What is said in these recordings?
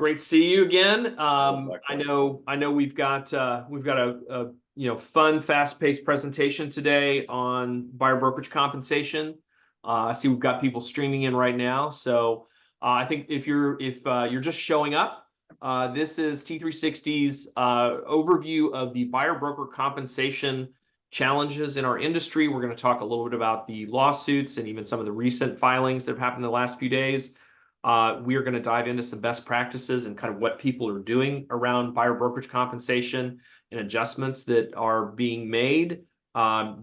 great to see you again. I Likewise. know we've got a fun, fast-paced presentation today on buyer brokerage compensation. I see we've got people streaming in right now. So I think if you're just showing up, this is T360's overview of the buyer broker compensation challenges in our industry. We're going to talk a little bit about the lawsuits and even some of the recent filings that have happened in the last few days. We are going to dive into some best practices and kind of what people are doing around buyer brokerage compensation and adjustments that are being made.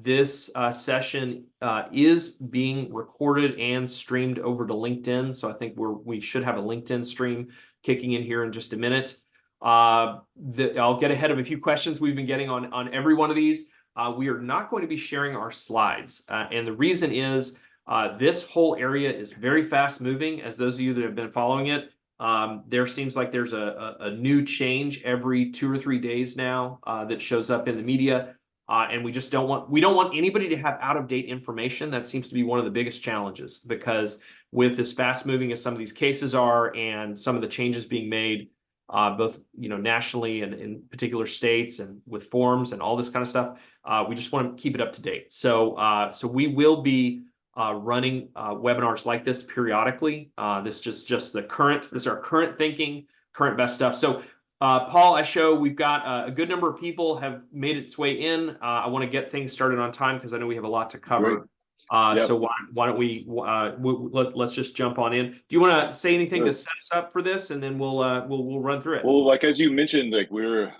This session is being recorded and streamed over to LinkedIn. So I think we should have a LinkedIn stream kicking in here in just a minute. I'll get ahead of a few questions we've been getting on every one of these. We are not going to be sharing our slides. And the reason is this whole area is very fast moving. As those of you that have been following it, there seems like there's a new change every 2 or 3 days now that shows up in the media. And we don't want anybody to have out-of-date information. That seems to be one of the biggest challenges, because with as fast moving as some of these cases are and some of the changes being made, both nationally and in particular states and with forms and all this kind of stuff, we just want to keep it up to date. So we will be running webinars like this periodically. This is just this is our current thinking, current best stuff. So Paul, we've got a good number of people have made its way in. I want to get things started on time because I know we have a lot to cover. Great. Yep. So why don't we let's just jump on in. Do you want to say anything to set us up for this, and then we'll run through it? Well, like as you mentioned, like we're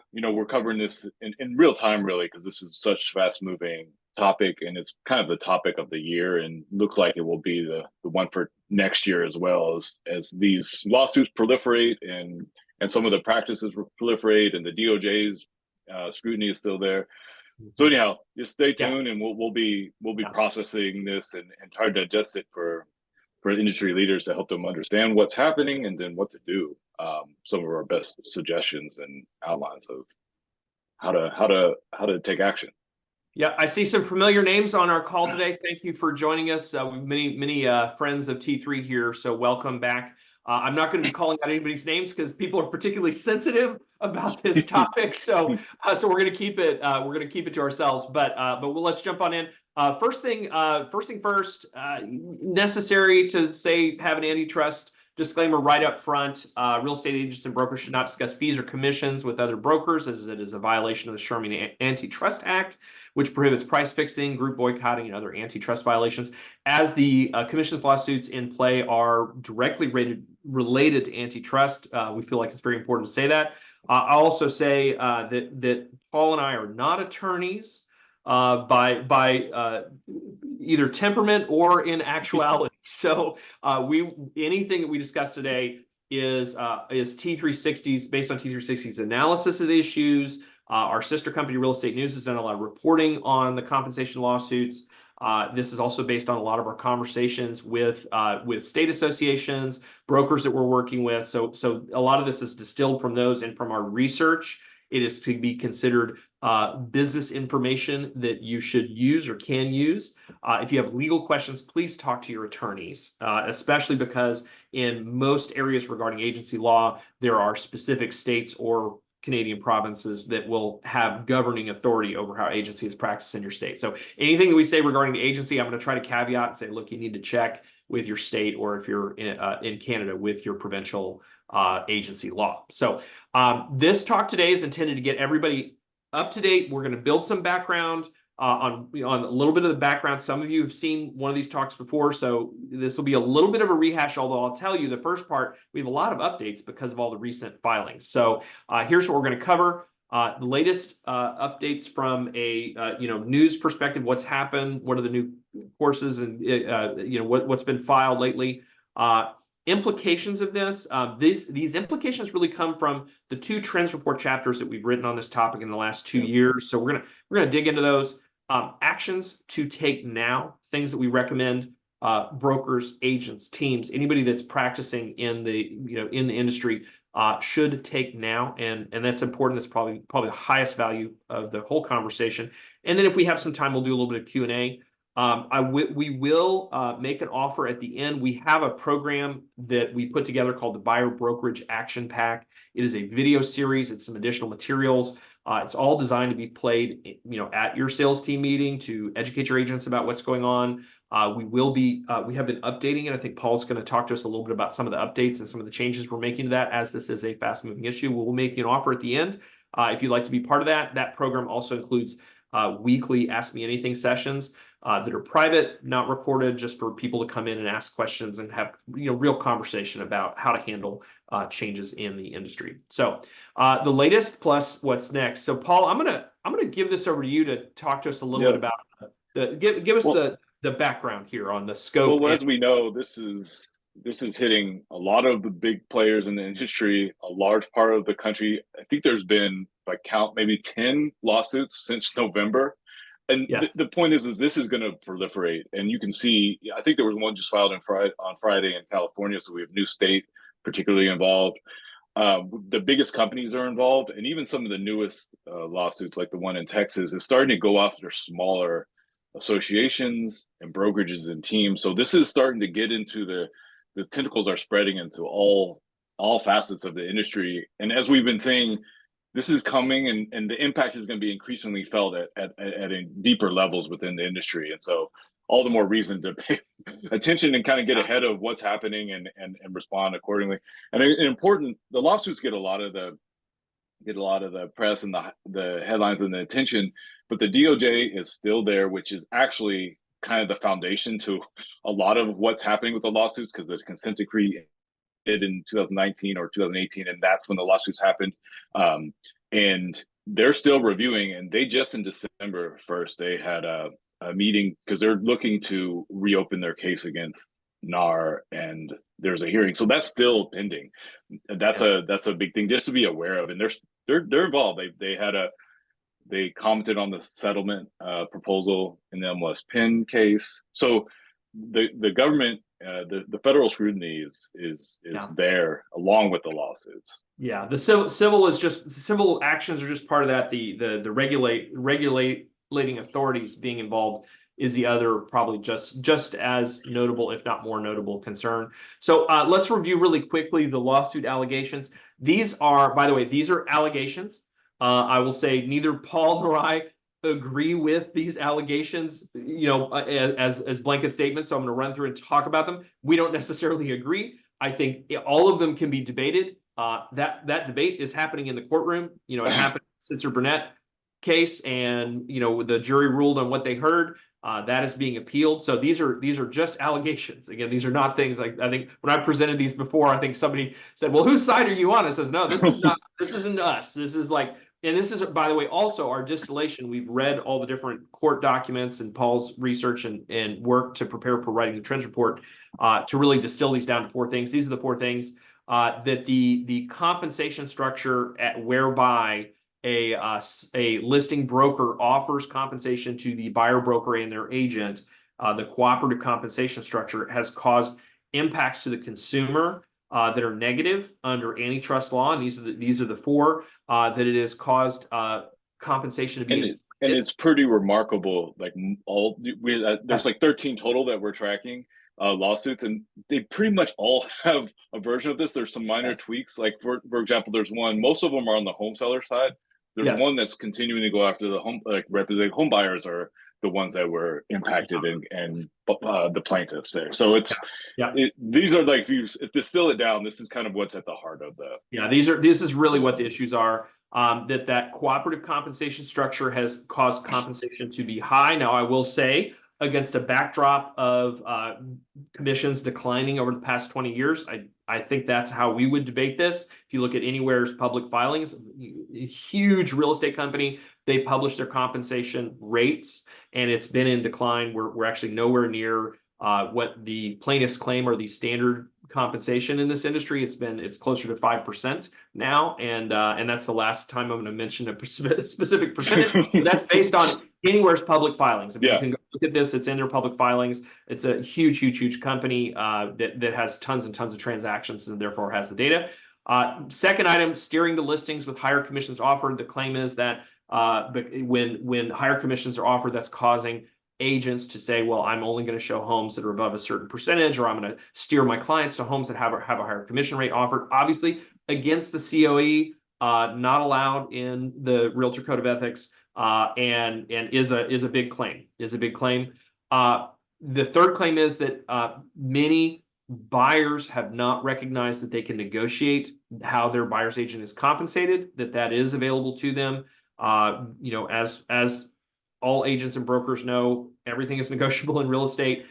covering this in real time, really, because this is such fast moving topic, and it's kind of the topic of the year, and looks like it will be the one for next year as well, as these lawsuits proliferate and some of the practices proliferate, and the DOJ's scrutiny is still there. So anyhow, just stay tuned, and we'll be processing this and try to adjust it for industry leaders to help them understand what's happening and then what to do. Some of our best suggestions and outlines of how to take action. Yeah, I see some familiar names on our call today. Thank you for joining us. We've many friends of T3 here, so welcome back. I'm not going to be calling out anybody's names because people are particularly sensitive about this topic. So we're going to keep it to ourselves. But let's jump on in. First thing first. Necessary to have an antitrust disclaimer right up front. Real estate agents and brokers should not discuss fees or commissions with other brokers, as it is a violation of the Sherman Antitrust Act, which prohibits price fixing, group boycotting, and other antitrust violations. As the commissions lawsuits in play are directly related to antitrust, we feel like it's very important to say that. I'll also say that Paul and I are not attorneys by either temperament or in actuality. So anything that we discuss today is T360's, based on T360's analysis of the issues. Our sister company, Real Estate News, has done a lot of reporting on the compensation lawsuits. This is also based on a lot of our conversations with state associations, brokers that we're working with. So a lot of this is distilled from those and from our research. It is to be considered business information that you should use or can use. If you have legal questions, please talk to your attorneys, especially because in most areas regarding agency law, there are specific states or Canadian provinces that will have governing authority over how agency is practiced in your state. So anything that we say regarding the agency, I'm going to try to caveat and say, look, you need to check with your state, or if you're in Canada, with your provincial agency law. So this talk today is intended to get everybody up to date. We're going to build some background on a little bit of the background. Some of you have seen one of these talks before, so this will be a little bit of a rehash, although I'll tell you the first part, we have a lot of updates because of all the recent filings. So here's what we're going to cover. The latest updates from a news perspective, what's happened, what are the new courses, and what's been filed lately. Implications of this. These implications really come from the 2 trends report chapters that we've written on this topic in the last 2 years. So we're gonna dig into those. Actions to take now, things that we recommend brokers, agents, teams, anybody that's practicing in the industry should take now, and that's important. That's probably the highest value of the whole conversation. And then if we have some time, we'll do a little bit of Q&A. We will make an offer at the end. We have a program that we put together called the Buyer Brokerage Action Pack. It is a video series. It's some additional materials. It's all designed to be played, at your sales team meeting to educate your agents about what's going on. We have been updating it. I think Paul's going to talk to us a little bit about some of the updates and some of the changes we're making to that, as this is a fast-moving issue. We'll make you an offer at the end. If you'd like to be part of that. That program also includes weekly Ask Me Anything sessions that are private, not recorded, just for people to come in and ask questions and have real conversation about how to handle changes in the industry. So the latest plus what's next. So Paul, I'm gonna give this over to you to talk to us a little bit about give us the background here on the scope. Well, as we know, this is hitting a lot of the big players in the industry, a large part of the country. I think there's been, if I count, maybe 10 lawsuits since November. And yes. the point is this is going to proliferate. And you can see, I think there was one just filed on Friday in California. So we have new state particularly involved. The biggest companies are involved. And even some of the newest lawsuits, like the one in Texas, is starting to go after smaller associations and brokerages and teams. So this is starting to get into the tentacles are spreading into all facets of the industry. And as we've been saying, this is coming, and the impact is going to be increasingly felt at deeper levels within the industry. And so all the more reason to pay attention and kind of get ahead of what's happening and respond accordingly. And important, the lawsuits get a lot of the press and the headlines and the attention, but the DOJ is still there, which is actually kind of the foundation to a lot of what's happening with the lawsuits, because the consent decree in 2019 or 2018, and that's when the lawsuits happened. And they're still reviewing, and they just in December 1st, they had a meeting because they're looking to reopen their case against NAR, and there's a hearing. So that's still pending. That's a big thing just to be aware of. And they're involved. They commented on the settlement proposal in the MLS Penn case. So the government, the federal scrutiny is there along with the lawsuits. Yeah, the civil actions are just part of that. The regulating authorities being involved is the other, probably just as notable, if not more notable, concern. So let's review really quickly the lawsuit allegations. These are, by the way, these are allegations. I will say neither Paul nor I agree with these allegations, as blanket statements. So I'm going to run through and talk about them. We don't necessarily agree. I think all of them can be debated. That debate is happening in the courtroom. It happened in the Sitzer Burnett case, and the jury ruled on what they heard. That is being appealed. So these are just allegations. Again, these are not things like, I think when I presented these before, I think somebody said, "Well, whose side are you on?" It says, "No, this is not. This isn't us. This is like." And this is, by the way, also our distillation. We've read all the different court documents and Paul's research and work to prepare for writing the trends report to really distill these down to 4 things. These are the 4 things that the compensation structure whereby a listing broker offers compensation to the buyer broker and their agent, the cooperative compensation structure has caused impacts to the consumer that are negative under antitrust law, and these are the 4 that it has caused compensation to be. And it's pretty remarkable. Like there's like 13 total that we're tracking lawsuits, and they pretty much all have a version of this. There's some minor tweaks. Like for example, there's one. Most of them are on the home seller side. There's one that's continuing to go after the representing home buyers are the ones that were impacted and the plaintiffs there. So these are like, if you distill it down, this is kind of what's at the heart of the. Yeah, this is really what the issues are. That cooperative compensation structure has caused compensation to be high. Now, I will say, against a backdrop of commissions declining over the past 20 years, I think that's how we would debate this. If you look at Anywhere's public filings, a huge real estate company, they publish their compensation rates, and it's been in decline. We're actually nowhere near what the plaintiffs claim are the standard compensation in this industry. It's closer to 5% now, and that's the last time I'm going to mention a specific percentage. That's based on Anywhere's public filings. I mean, you can go look at this. It's in their public filings. It's a huge company that has tons and tons of transactions, and therefore has the data. Second item, steering the listings with higher commissions offered. The claim is that when higher commissions are offered, that's causing agents to say, well, I'm only going to show homes that are above a certain percentage, or I'm going to steer my clients to homes that have a higher commission rate offered. Obviously, against the COE, not allowed in the Realtor Code of Ethics, and is a big claim. The third claim is that many buyers have not recognized that they can negotiate how their buyer's agent is compensated, that is available to them. As all agents and brokers know, everything is negotiable in real estate.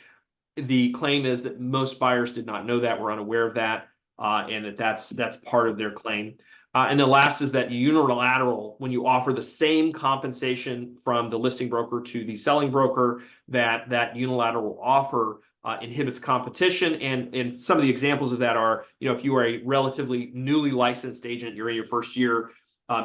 The claim is that most buyers did not know that, were unaware of that, and that's part of their claim. And the last is that unilateral, when you offer the same compensation from the listing broker to the selling broker, that unilateral offer inhibits competition. And some of the examples of that are, if you are a relatively newly licensed agent, you're in your first year,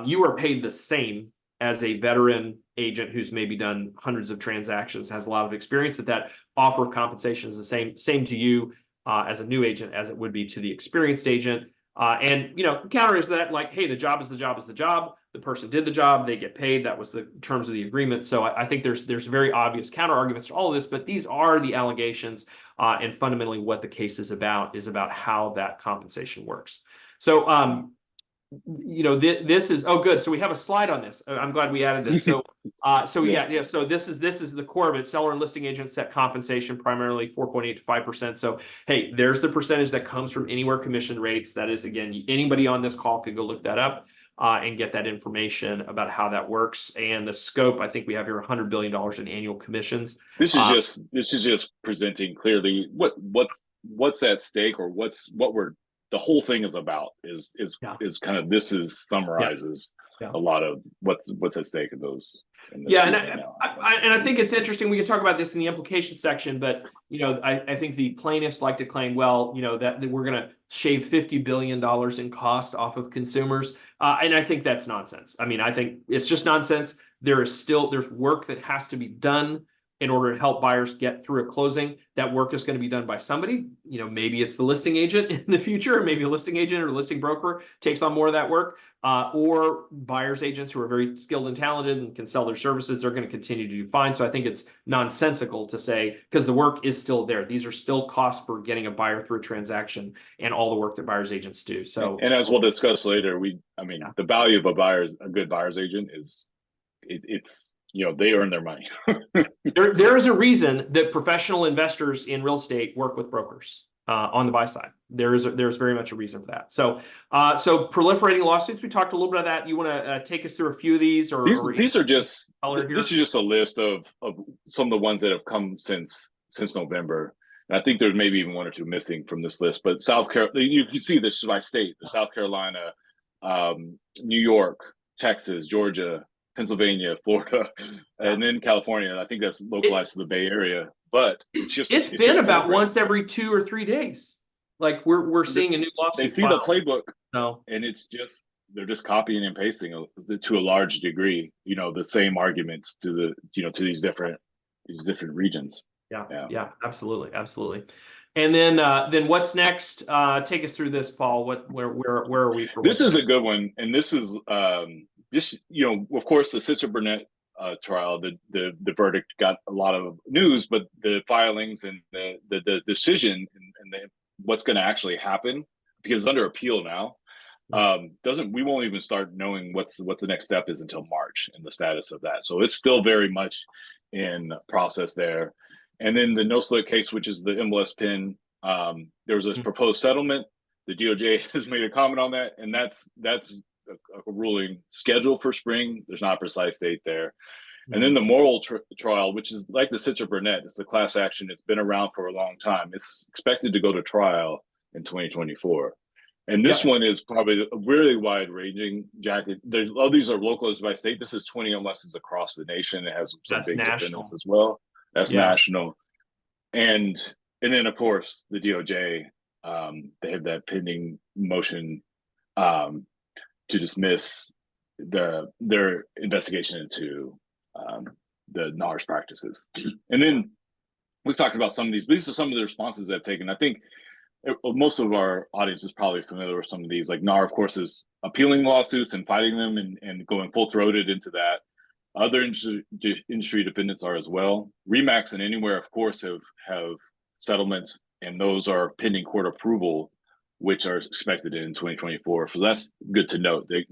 you are paid the same as a veteran agent who's maybe done hundreds of transactions, has a lot of experience, that offer of compensation is the same to you as a new agent as it would be to the experienced agent. And counter is that, like, hey, the job is the job is the job. The person did the job, they get paid. That was the terms of the agreement. So I think there's very obvious counter arguments to all of this, but these are the allegations, and fundamentally what the case is about how that compensation works. So this is, oh, good. So we have a slide on this. I'm glad we added this. So yeah. So this is the core of it. Seller and listing agents set compensation primarily 4.8 to 5%. So hey, there's the percentage that comes from anywhere commission rates. That is, again, anybody on this call could go look that up and get that information about how that works. And the scope, I think we have here $100 billion in annual commissions. This is just presenting clearly what's at stake, or the whole thing is about is kind of, summarizes a lot of what's at stake in those. And I think it's interesting. We can talk about this in the implication section, but I think the plaintiffs like to claim, well, that we're going to shave $50 billion in cost off of consumers, and I think that's nonsense. I mean, I think it's just nonsense. There's work that has to be done in order to help buyers get through a closing. That work is going to be done by somebody. Maybe it's the listing agent in the future, or maybe a listing agent or a listing broker takes on more of that work, or buyers agents who are very skilled and talented and can sell their services are going to continue to do fine. So I think it's nonsensical to say, because the work is still there. These are still costs for getting a buyer through a transaction and all the work that buyers agents do. So, and as we'll discuss later, the value of a good buyer's agent is it's they earn their money. There is a reason that professional investors in real estate work with brokers on the buy side. There's very much a reason for that. So proliferating lawsuits, we talked a little bit about that. You want to take us through a few of these, this is just a list of some of the ones that have come since November. And I think there's maybe even one or two missing from this list. But South Carolina, you can see this by state: the South Carolina, New York, Texas, Georgia, Pennsylvania, Florida, and then California. I think that's localized to the Bay Area, but it's been about once every 2 or 3 days. Like we're seeing a new lawsuit. They see the playbook, and they're just copying and pasting to a large degree. The same arguments to these different regions. Yeah, absolutely. And then what's next? Take us through this, Paul. Where are we? This is a good one, and this is of course, the Sister Burnett trial, the verdict got a lot of news, but the filings and the decision and what's going to actually happen, because it's under appeal now, we won't even start knowing what the next step is until March and the status of that. So it's still very much in process there. And then the no split case, which is the MLS pin, there was a proposed settlement. The DOJ has made a comment on that, and that's a ruling scheduled for spring. There's not a precise date there. And then the moral trial, which is like the Sitzer Burnett, it's the class action. It's been around for a long time. It's expected to go to trial in 2024. And this one is probably a really wide-ranging jacket. All these are localized by state. This is 20 MLSs across the nation. It has some big defendants as well. That's national. And then, of course, the DOJ, they have that pending motion to dismiss their investigation into the NARS practices. And then we've talked about some of these, but these are some of the responses they've taken. I think most of our audience is probably familiar with some of these. Like NAR, of course, is appealing lawsuits and fighting them and going full-throated into that. Other industry defendants are as well. Remax and Anywhere, of course, have settlements, and those are pending court approval, which are expected in 2024. So that's good to note. They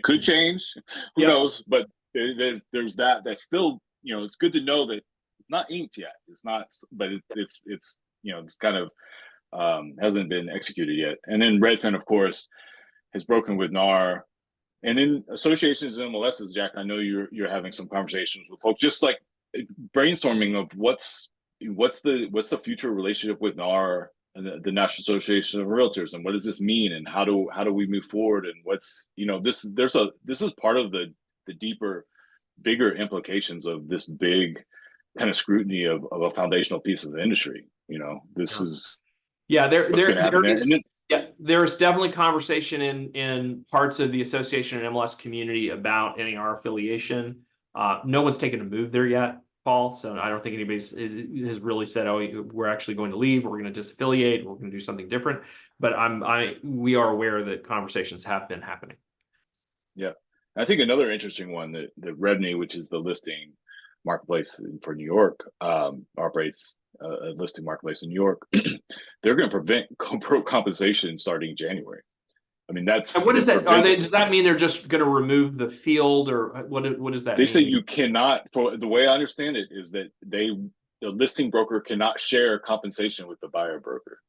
could change. Who Yep. knows? But there's that. That's still, it's good to know that it's not inked yet. It's not, but it's it's kind of hasn't been executed yet. And then Redfin, of course, has broken with NAR. And in associations and MLSs, Jack, I know you're having some conversations with folks, just like brainstorming of what's the future relationship with NAR and the National Association of Realtors, and what does this mean, and how do we move forward, and what's this is part of the deeper, bigger implications of this big kind of scrutiny of a foundational piece of the industry. This is there what's going to happen there. And then, yeah, there's definitely conversation in parts of the association and MLS community about NAR affiliation. No one's taken a move there yet, Paul. So I don't think anybody has really said, "Oh, we're actually going to leave. We're going to disaffiliate. We're going to do something different." But we are aware that conversations have been happening. Yeah, I think another interesting one that Revney, which is the listing marketplace for New York, operates a listing marketplace in New York. They're going to prevent co-broke compensation starting January. I mean, that's. And what is that? Does that mean they're just going to remove the field, or what does that mean? They say you cannot. For the way I understand it, is that the listing broker cannot share compensation with the buyer broker.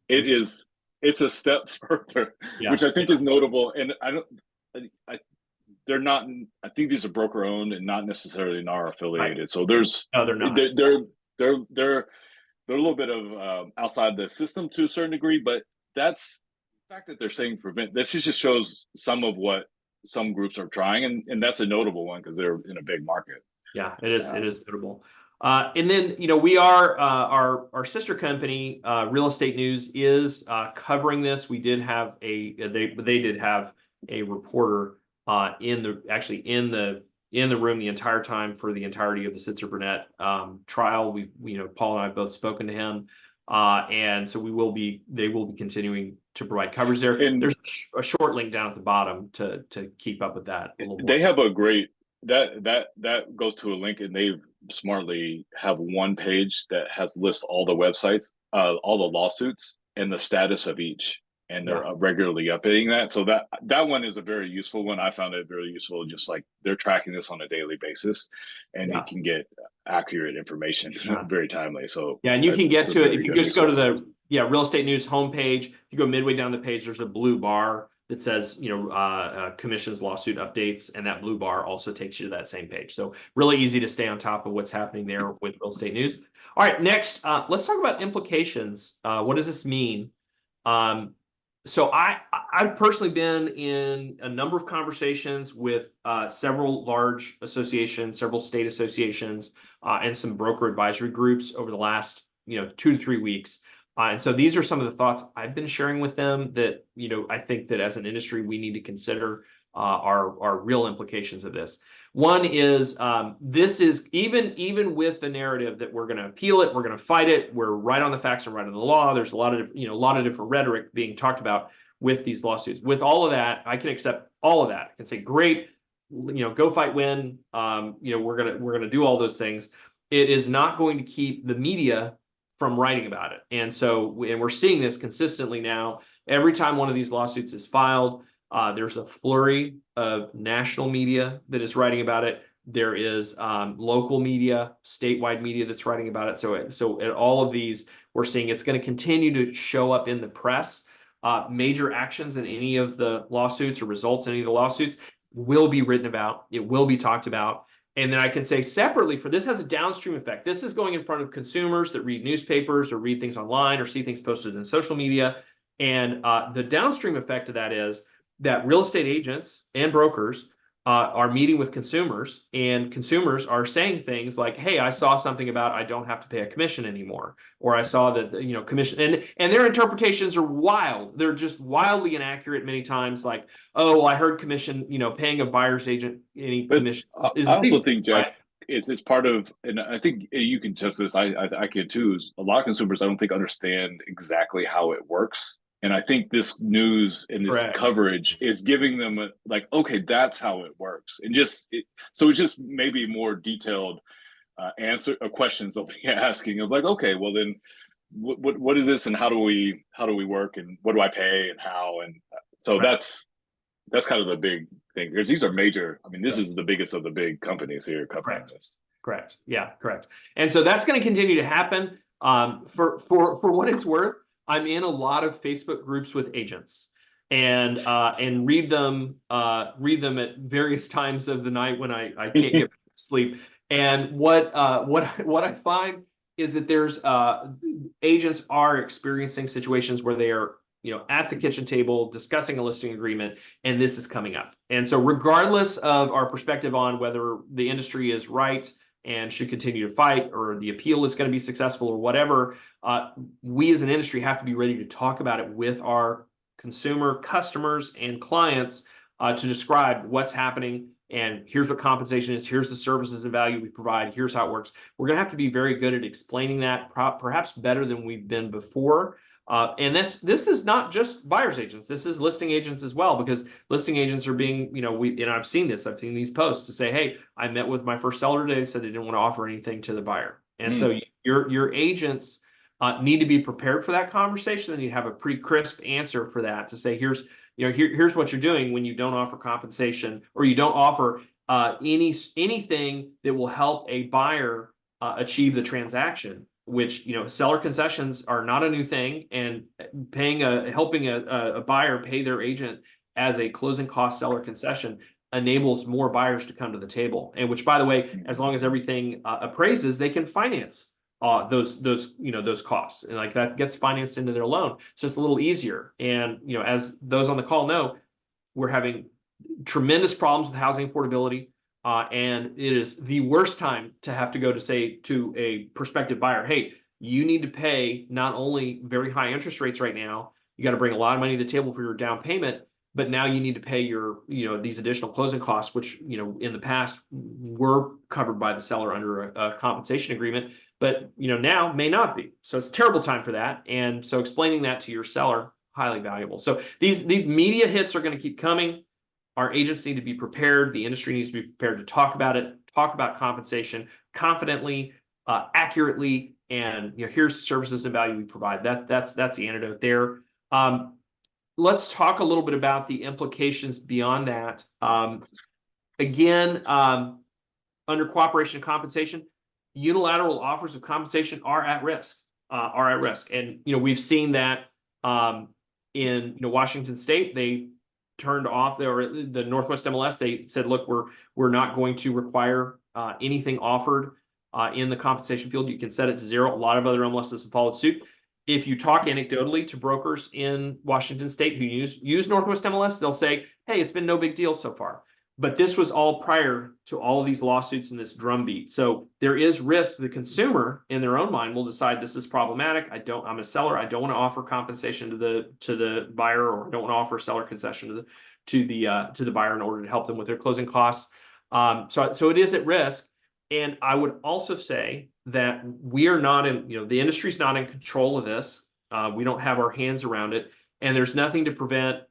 It's a step further, which I think is notable. And they're not. I think these are broker owned and not necessarily NAR affiliated. Right. So there's. No, they're not. They're a little bit of outside the system to a certain degree, but that's the fact that they're saying prevent. This just shows some of what some groups are trying, and that's a notable one because they're in a big market. Yeah, it is. It is notable. And then we are our sister company, Real Estate News, is covering this. We did have they did have a reporter in the room the entire time for the entirety of the Sitzer Burnett trial. Paul and I have both spoken to him, and so they will be continuing to provide coverage there. And there's a short link down at the bottom to keep up with that. They have a great that goes to a link, and they smartly have one page that has lists all the websites, all the lawsuits, and the status of each. And they're regularly updating that. So that one is a very useful one. I found it very useful. Just like they're tracking this on a daily basis, and you can get accurate information very timely. So and you can get to it if you just go to the Real Estate News homepage. If you go midway down the page, there's a blue bar that says commissions, lawsuit updates, and that blue bar also takes you to that same page. So really easy to stay on top of what's happening there with Real Estate News. All right, next, let's talk about implications. What does this mean? So I've personally been in a number of conversations with several large associations, several state associations, and some broker advisory groups over the last 2 to 3 weeks. And so these are some of the thoughts I've been sharing with them that I think that as an industry we need to consider are real implications of this. One is this is even with the narrative that we're going to appeal it, we're going to fight it, we're right on the facts and right on the law. There's a lot of different rhetoric being talked about with these lawsuits. With all of that, I can accept all of that. I can say, great, go fight, win. We're gonna do all those things. It is not going to keep the media from writing about it, and we're seeing this consistently now. Every time one of these lawsuits is filed, there's a flurry of national media that is writing about it. There is local media, statewide media that's writing about it. So at all of these, we're seeing it's going to continue to show up in the press. Major actions in any of the lawsuits or results in any of the lawsuits will be written about. It will be talked about. And then I can say separately, for this has a downstream effect. This is going in front of consumers that read newspapers or read things online or see things posted in social media. And the downstream effect of that is that real estate agents and brokers are meeting with consumers, and consumers are saying things like, hey, I saw something about I don't have to pay a commission anymore, or I saw that commission, and their interpretations are wild. They're just wildly inaccurate many times, like, oh, I heard commission, paying a buyer's agent any commission. I also think, Jack, it's part of, and I think you can test this, I can too, is a lot of consumers I don't think understand exactly how it works. And I think this news and this Correct. coverage is giving them like, okay, that's how it works. And so it's just maybe more detailed answer questions they'll be asking of like, okay, well then what is this and how do we work and what do I pay and how? And so Correct. that's kind of the big thing because these are major. I mean, this Yep. is the biggest of the big companies here covering Correct. this. Correct. Yeah, correct. And so that's going to continue to happen. For what it's worth, I'm in a lot of Facebook groups with agents and read them at various times of the night when I can't get sleep. And what I find is that there's agents are experiencing situations where they are at the kitchen table discussing a listing agreement, and this is coming up. And so regardless of our perspective on whether the industry is right and should continue to fight, or the appeal is going to be successful, or whatever, we as an industry have to be ready to talk about it with our consumer customers and clients to describe what's happening. And here's what compensation is. Here's the services and value we provide. Here's how it works. We're going to have to be very good at explaining that, perhaps better than we've been before. And this is not just buyer's agents. This is listing agents as well, because listing agents are being, I've seen these posts to say, hey, I met with my first seller today. They said they didn't want to offer anything to the buyer. And so your agents need to be prepared for that conversation. And you have a pretty crisp answer for that to say, here's what you're doing when you don't offer compensation, or you don't offer anything that will help a buyer achieve the transaction. Which, seller concessions are not a new thing, and helping a buyer pay their agent as a closing cost seller concession enables more buyers to come to the table. And which, by the way, as long as everything appraises, they can finance those costs, and like that gets financed into their loan. So it's a little easier. And as those on the call know, we're having tremendous problems with housing affordability. And it is the worst time to have to go to say to a prospective buyer, hey, you need to pay not only very high interest rates right now, you got to bring a lot of money to the table for your down payment, but now you need to pay your, these additional closing costs, which, in the past were covered by the seller under a compensation agreement, but, now may not be. So it's a terrible time for that. And so explaining that to your seller, highly valuable. So these media hits are going to keep coming. Our agents need to be prepared. The industry needs to be prepared to talk about it, talk about compensation confidently, accurately, and here's the services and value we provide. That's the antidote there. Let's talk a little bit about the implications beyond that. Again, under cooperation and compensation, unilateral offers of compensation are at risk. And we've seen that in Washington State. They turned off the Northwest MLS. They said, look, we're not going to require anything offered in the compensation field. You can set it to zero. A lot of other MLSs have followed suit. If you talk anecdotally to brokers in Washington State who use Northwest MLS, they'll say, hey, it's been no big deal so far. But this was all prior to all of these lawsuits and this drumbeat. So there is risk. The consumer in their own mind will decide this is problematic. I'm a seller. I don't want to offer compensation to the buyer, or I don't want to offer a seller concession to the buyer in order to help them with their closing costs. So it is at risk. And I would also say that we are not the industry's not in control of this. We don't have our hands around it, and there's nothing to prevent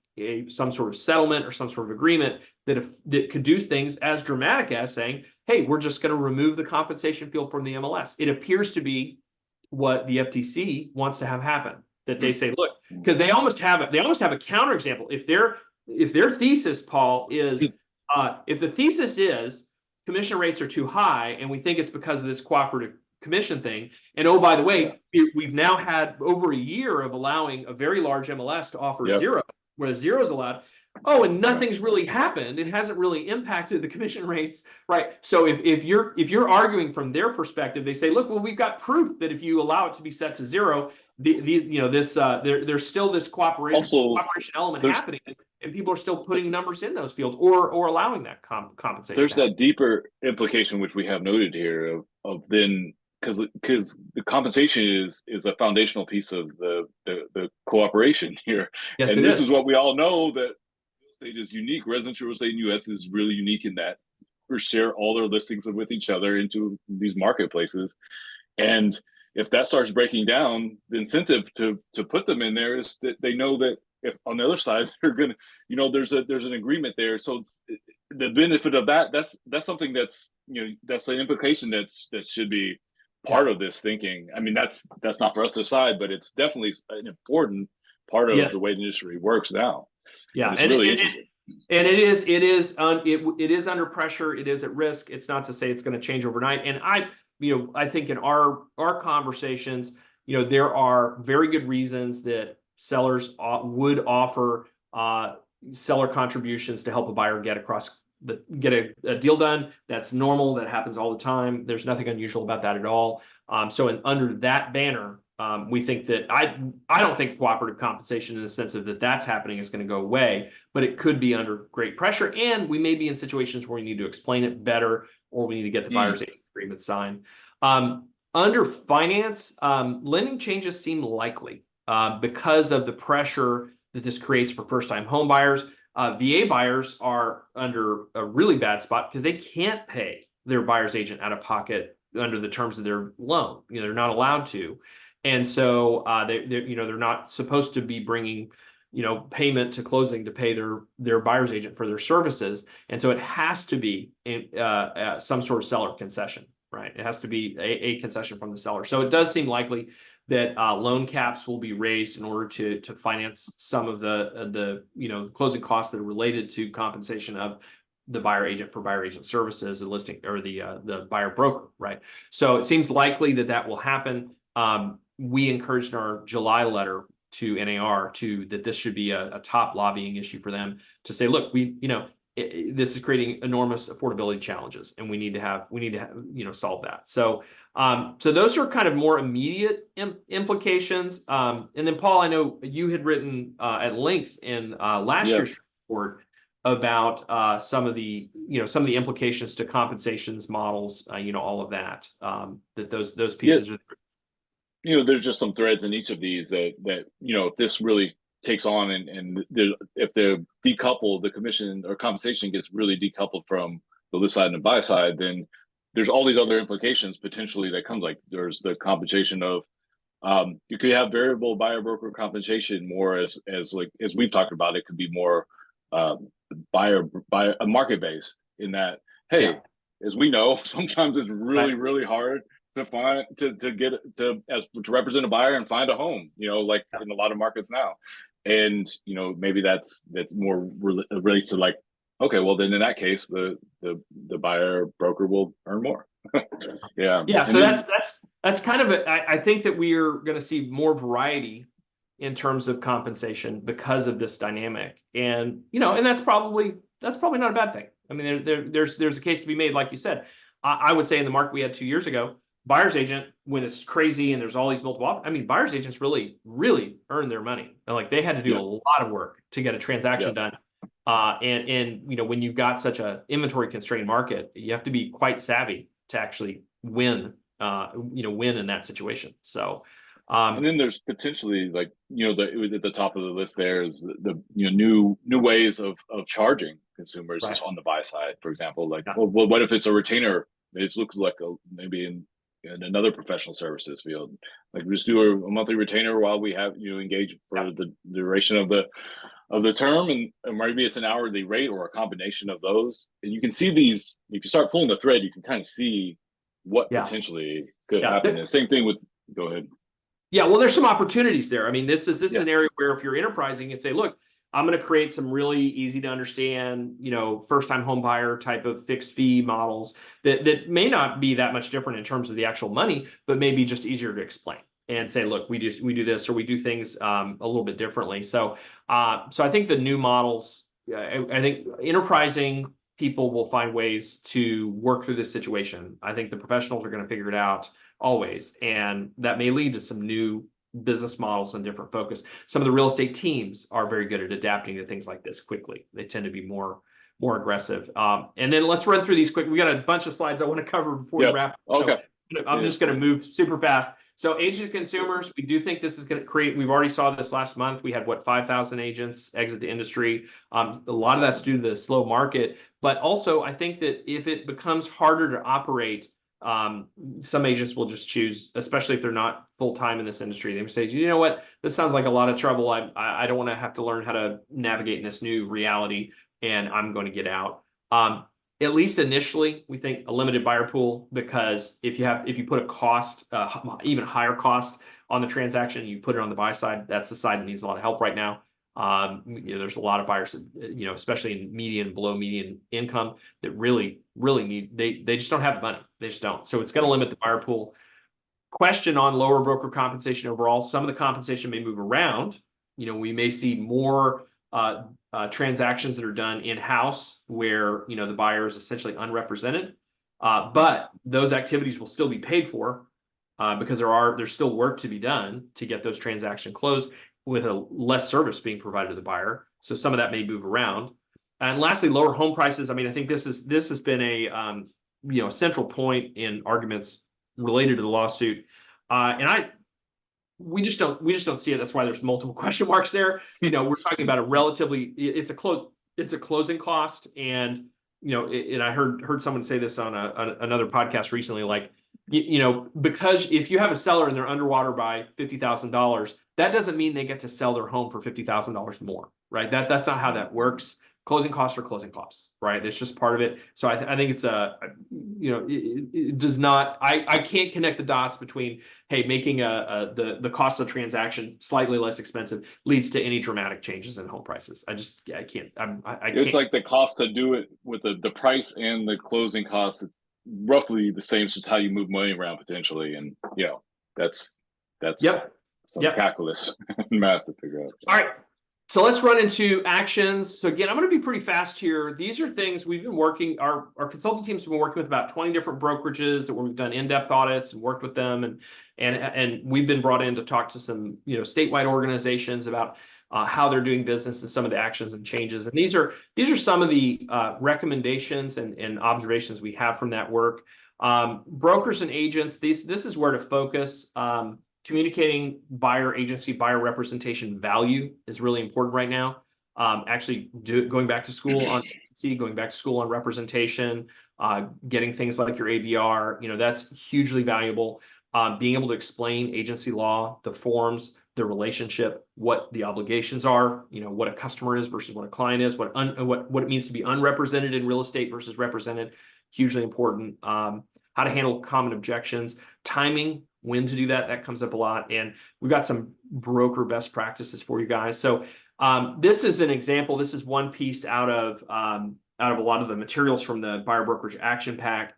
some sort of settlement or some sort of agreement that could do things as dramatic as saying, hey, we're just going to remove the compensation field from the MLS. It appears to be what the FTC wants to have happen, that they say, look, because they almost have a counterexample. If their thesis, Paul, is if the thesis is commission rates are too high and we think it's because of this cooperative commission thing, and oh, by the way, we've now had over a year of allowing a very large MLS to offer zero, where zero is allowed. Oh, and nothing's really happened. It hasn't really impacted the commission rates, right? So if you're arguing from their perspective, they say, look, well, we've got proof that if you allow it to be set to zero, there's still this cooperation element happening, and people are still putting numbers in those fields or allowing that compensation. There's that deeper implication which we have noted here of then, because the compensation is a foundational piece of the cooperation here. Yes, and this is what we all know, that real estate is unique. Residential real estate in the US is really unique in that we share all their listings with each other into these marketplaces. And if that starts breaking down, the incentive to put them in there is that they know that if on the other side they're gonna, there's an agreement there. So it's the benefit of that. That's something that's that's an implication that should be part of this thinking. I mean, that's not for us to decide, but it's definitely an important part of Yes. the way the industry works now. Yeah, and it's really interesting. And it is under pressure. It is at risk. It's not to say it's going to change overnight. And I think in our conversations, there are very good reasons that sellers would offer seller contributions to help a buyer get a deal done. That's normal. That happens all the time. There's nothing unusual about that at all. So under that banner, we think that I don't think cooperative compensation in the sense of that's happening is going to go away, but it could be under great pressure. And we may be in situations where we need to explain it better, or we need to get the buyer's agent agreement signed. Under finance, lending changes seem likely because of the pressure that this creates for first-time home buyers. VA buyers are under a really bad spot because they can't pay their buyer's agent out of pocket under the terms of their loan. They're not allowed to. And so they're not supposed to be bringing, payment to closing to pay their buyer's agent for their services. And so it has to be some sort of seller concession, right? It has to be a concession from the seller. So it does seem likely that loan caps will be raised in order to finance some of the closing costs that are related to compensation of the buyer agent for buyer agent services, the listing or the buyer broker, right? So it seems likely that will happen. We encouraged in our July letter to NAR that this should be a top lobbying issue for them to say, look, this is creating enormous affordability challenges, and we need to have solve that. So those are kind of more immediate implications. And then Paul, I know you had written at length in last year's report about some of the implications to compensations models, all of that, that those pieces are. There's just some threads in each of these that if this really takes on and if they're decoupled, the commission or compensation gets really decoupled from the list side and the buy side, then there's all these other implications potentially that comes. Like there's the compensation of you could have variable buyer broker compensation more as we've talked about. It could be more buyer market based in that, hey, as we know, sometimes it's really hard to find to represent a buyer and find a home, like in a lot of markets now. And maybe that's more relates to like, okay, well then in that case the buyer broker will earn more. Yeah. So that's kind of I think that we're going to see more variety in terms of compensation because of this dynamic. And and that's probably not a bad thing. I mean, there's a case to be made, like you said. I would say in the market we had 2 years ago, buyer's agent, when it's crazy and there's all these multiple, buyer's agents really earn their money. And like they had to do a lot of work to get a transaction done. And when you've got such a inventory constrained market, you have to be quite savvy to actually win in that situation. So and then there's potentially like at the top of the list there is the new ways of charging consumers on the buy side, for example. Like, well, what if it's a retainer? It looks like maybe in another professional services field, like just do a monthly retainer while we have engage for the duration of the term, and maybe it's an hourly rate or a combination of those. And you can see these, if you start pulling the thread, you can kind of see what potentially could happen. And same thing with, go ahead. Yeah, well, there's some opportunities there. I mean, this is an area where if you're enterprising and say, look, I'm going to create some really easy to understand, first-time home buyer type of fixed fee models that may not be that much different in terms of the actual money, but maybe just easier to explain and say, look, we do this or we do things a little bit differently. So I think the new models, I think enterprising people will find ways to work through this situation. I think the professionals are going to figure it out always, and that may lead to some new business models and different focus. Some of the real estate teams are very good at adapting to things like this quickly. They tend to be more aggressive. And then let's run through these quick. We got a bunch of slides I want to cover before we wrap up. Okay. So I'm just going to move super fast. So agent consumers, we do think this is going to create, we've already saw this last month. We had 5,000 agents exit the industry. A lot of that's due to the slow market, but also I think that if it becomes harder to operate Some agents will just choose, especially if they're not full-time in this industry, they say, you know what, this sounds like a lot of trouble. I don't want to have to learn how to navigate in this new reality, and I'm going to get out. At least initially, we think a limited buyer pool, because if you put a cost, even higher cost on the transaction, you put it on the buy side, that's the side that needs a lot of help right now. There's a lot of buyers that, especially in median, below median income, that really need, they just don't have the money. They just don't. So it's going to limit the buyer pool. Question on lower broker compensation overall. Some of the compensation may move around. We may see more transactions that are done in-house where, the buyer is essentially unrepresented. But those activities will still be paid for because there's still work to be done to get those transactions closed, with a less service being provided to the buyer. So some of that may move around. And lastly, lower home prices. I mean, I think this has been a central point in arguments related to the lawsuit. And we just don't see it. That's why there's multiple question marks there. We're talking about it's a closing cost. And, and I heard someone say this on another podcast recently, like, because if you have a seller and they're underwater by $50,000, that doesn't mean they get to sell their home for $50,000 more, right? That's not how that works. Closing costs are closing costs, right? It's just part of it. So I think it's it does not. I can't connect the dots between, hey, making the cost of transaction slightly less expensive leads to any dramatic changes in home prices. I can't. I can't. It's like the cost to do it with the price and the closing costs. It's roughly the same. It's just how you move money around potentially, and that's Yep. some calculus math to figure out. All right. So let's run into actions. So again, I'm going to be pretty fast here. These are things we've been working, our consulting team's been working with about 20 different brokerages that we've done in-depth audits and worked with them. And we've been brought in to talk to some, statewide organizations about how they're doing business and some of the actions and changes. And these are some of the recommendations and observations we have from that work. Brokers and agents, this is where to focus. Communicating buyer agency, buyer representation value is really important right now. Going back to school on agency, going back to school on representation, getting things like your AVR, that's hugely valuable. Being able to explain agency law, the forms, the relationship, what the obligations are, what a customer is versus what a client is, what it means to be unrepresented in real estate versus represented, hugely important. How to handle common objections, timing, when to do that comes up a lot. And we've got some broker best practices for you guys. So this is an example. This is one piece out of a lot of the materials from the Buyer Brokerage Action Pack.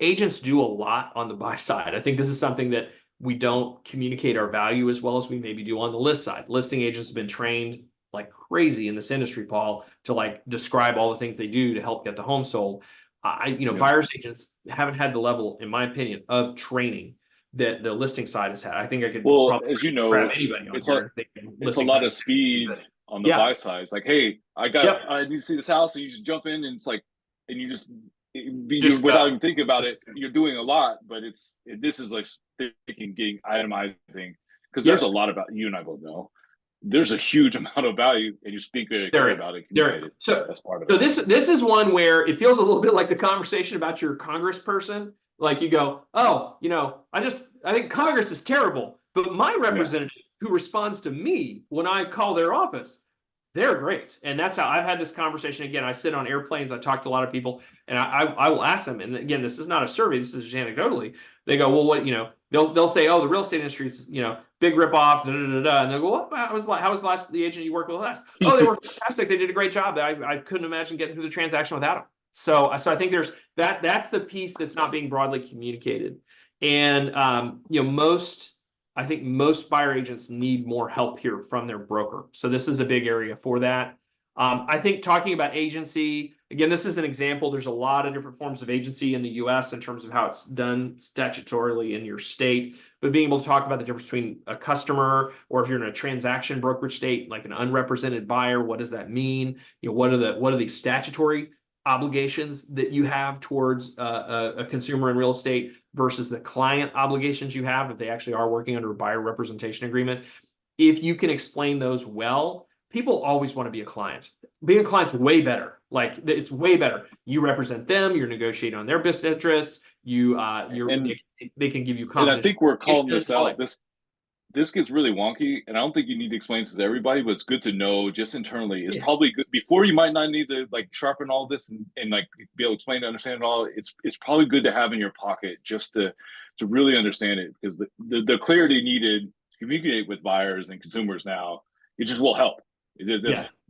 Agents do a lot on the buy side. I think this is something that we don't communicate our value as well as we maybe do on the list side. Listing agents have been trained like crazy in this industry, Paul, to describe all the things they do to help get the home sold. Buyers agents haven't had the level, in my opinion, of training that the listing side has had. I think I could probably, as grab anybody on it's here. It's a lot of speed on the buy side. It's like, hey, I need to see this house, and you just jump in, and it's like, and you just without even thinking about it, you're doing a lot. But this is like getting itemizing, because there's a lot about, you and I both know, there's a huge amount of value, and you speak very clear about it. So that's part of it. So this is one where it feels a little bit like the conversation about your congressperson. Like you go, oh, I think Congress is terrible, but my representative who responds to me when I call their office, they're great. And that's how I've had this conversation. Again, I sit on airplanes, I talk to a lot of people, and I will ask them. And again, this is not a survey, this is just anecdotally. They go, well, what, they'll say, oh, the real estate industry is, big ripoff, and they'll go, well, how was the agent you worked with last? Oh, they were fantastic. They did a great job. I couldn't imagine getting through the transaction without them. So I think there's that's the piece that's not being broadly communicated. And I think most buyer agents need more help here from their broker. So this is a big area for that. I think talking about agency, again, this is an example. There's a lot of different forms of agency in the US in terms of how it's done statutorily in your state, but being able to talk about the difference between a customer, or if you're in a transaction brokerage state, like an unrepresented buyer, what does that mean? What are the statutory obligations that you have towards a consumer in real estate versus the client obligations you have if they actually are working under a buyer representation agreement. If you can explain those well, people always want to be a client. Being a client's way better. Like, it's way better. You represent them, you're negotiating on their best interests, And they can give you and I confidential think we're calling information, this all out. that. This gets really wonky, and I don't think you need to explain this to everybody, but it's good to know just internally. It's Yeah. probably good before you might not need to like sharpen all this and like be able to explain to understand it all. It's probably good to have in your pocket just to really understand it, because the clarity needed to communicate with buyers and consumers now, it just will help. Yeah.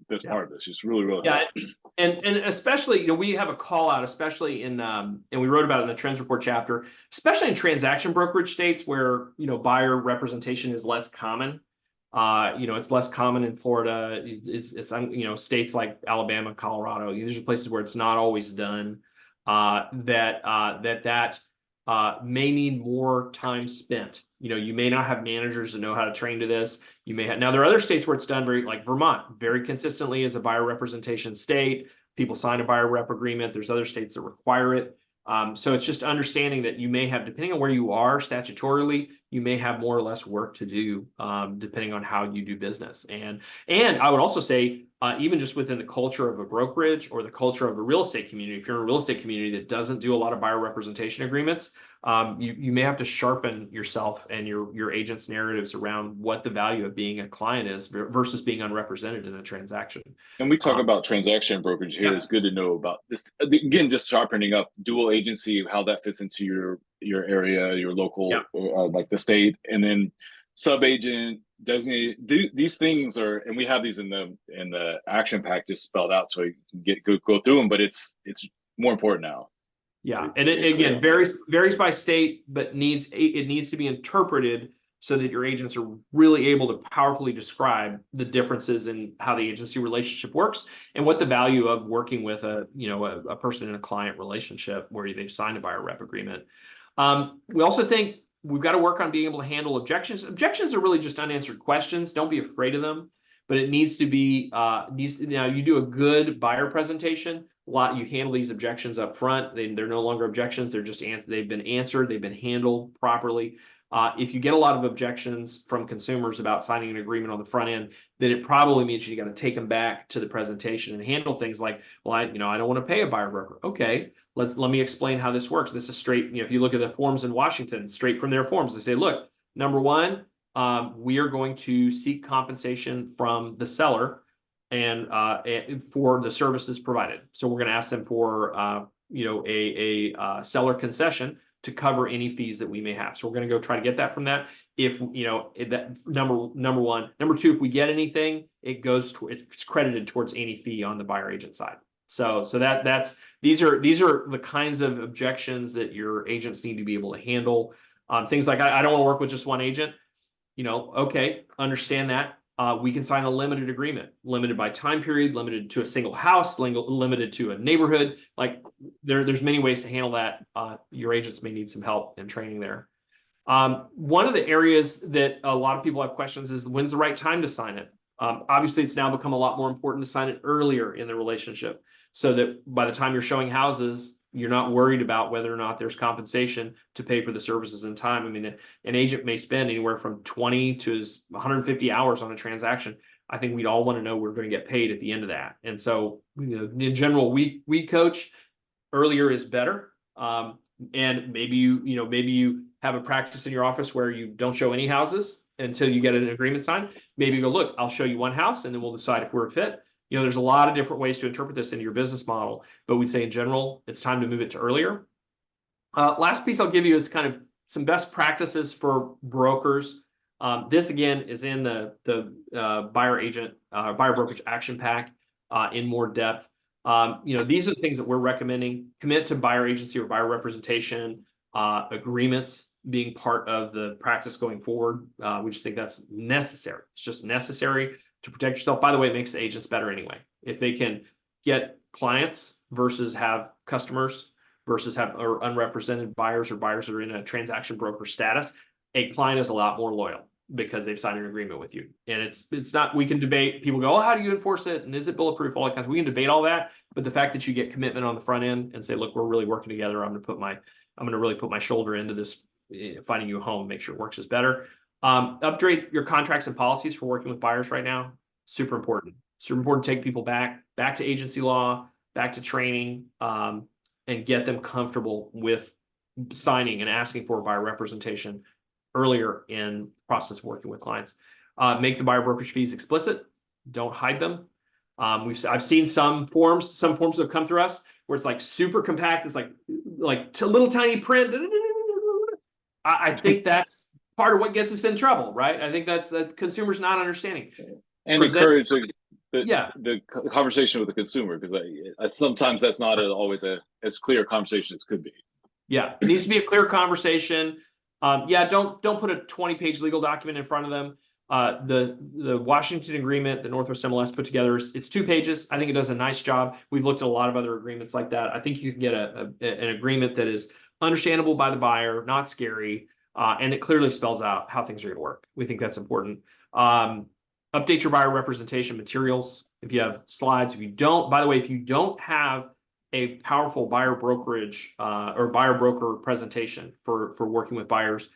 This Yeah. part of this just really Yeah, help. and especially, we have a call out, especially in and we wrote about it in the trends report chapter, especially in transaction brokerage states where buyer representation is less common. It's less common in Florida. It's states like Alabama, Colorado. These are places where it's not always done. That may need more time spent. You may not have managers that know how to train to this. You may have, now there are other states where it's done like Vermont, very consistently as a buyer representation state. People sign a buyer rep agreement. There's other states that require it. So it's just understanding that you may have, depending on where you are statutorily, you may have more or less work to do, depending on how you do business. And I would also say, even just within the culture of a brokerage or the culture of a real estate community, if you're in a real estate community that doesn't do a lot of buyer representation agreements, you may have to sharpen yourself and your agent's narratives around what the value of being a client is versus being unrepresented in a transaction. And we talk about transaction brokerage here. Yeah. It's good to know about this. Again, just sharpening up dual agency, how that fits into your area, your local, Yeah. like the state, and then sub agent, designated. These things are, and we have these in the action pack just spelled out, so you can go through them. But it's more important now. Yeah, and it again varies by state, but it needs to be interpreted so that your agents are really able to powerfully describe the differences in how the agency relationship works and what the value of working with a person in a client relationship where they've signed a buyer rep agreement. We also think we've got to work on being able to handle objections. Objections are really just unanswered questions. Don't be afraid of them, but it needs to be now you do a good buyer presentation. You handle these objections up front. They're no longer objections. They've been answered. They've been handled properly. If you get a lot of objections from consumers about signing an agreement on the front end, then it probably means you got to take them back to the presentation and handle things like, well, I don't want to pay a buyer broker. Okay, let me explain how this works. This is straight. If you look at the forms in Washington, straight from their forms, they say, look, number one, we are going to seek compensation from the seller and for the services provided. So we're going to ask them for a seller concession to cover any fees that we may have. So we're going to go try to get that from that. If that number one, number two, if we get anything, it's credited towards any fee on the buyer agent side. So these are the kinds of objections that your agents need to be able to handle. Things like I don't want to work with just one agent. Okay, understand that. We can sign a limited agreement, limited by time period, limited to a single house, limited to a neighborhood. Like there's many ways to handle that. Your agents may need some help and training there. One of the areas that a lot of people have questions is when's the right time to sign it? Obviously, it's now become a lot more important to sign it earlier in the relationship so that by the time you're showing houses, you're not worried about whether or not there's compensation to pay for the services in time. I mean, an agent may spend anywhere from 20 to 150 hours on a transaction. I think we'd all want to know we're going to get paid at the end of that. And so, in general, we coach earlier is better. And maybe you have a practice in your office where you don't show any houses until you get an agreement signed. Maybe you go, look, I'll show you one house and then we'll decide if we're a fit. There's a lot of different ways to interpret this into your business model, but we'd say in general, it's time to move it to earlier. Last piece I'll give you is kind of some best practices for brokers. This again is in the buyer brokerage action pack in more depth. These are the things that we're recommending. Commit to buyer agency or buyer representation agreements being part of the practice going forward. We just think that's necessary. It's just necessary to protect yourself. By the way, it makes the agents better anyway. If they can get clients versus have customers versus have or unrepresented buyers or buyers that are in a transaction broker status, a client is a lot more loyal because they've signed an agreement with you. And it's not, we can debate, people go, oh, how do you enforce it? And is it bulletproof? All that kinds of, we can debate all that. But the fact that you get commitment on the front end and say, look, we're really working together. I'm going to really put my shoulder into this, finding you a home, make sure it works is better. Upgrade your contracts and policies for working with buyers right now. Super important. Super important to take people back to agency law, back to training, and get them comfortable with signing and asking for buyer representation earlier in the process of working with clients. Make the buyer brokerage fees explicit. Don't hide them. I've seen some forms that have come through us where it's like super compact. It's like little tiny print. I think that's part of what gets us in trouble, right? I think that's the consumer's not understanding. And encourage yeah, the conversation with the consumer, because sometimes that's not always as clear a conversation as could be. Yeah, it needs to be a clear conversation. Yeah, don't put a 20-page legal document in front of them. The Washington agreement that Northwest MLS put together it's 2 pages. I think it does a nice job. We've looked at a lot of other agreements like that. I think you can get an agreement that is understandable by the buyer, not scary, and it clearly spells out how things are going to work. We think that's important. Update your buyer representation materials. If you have slides, if you don't, by the way, if you don't have a powerful buyer brokerage or buyer broker presentation for working with buyers,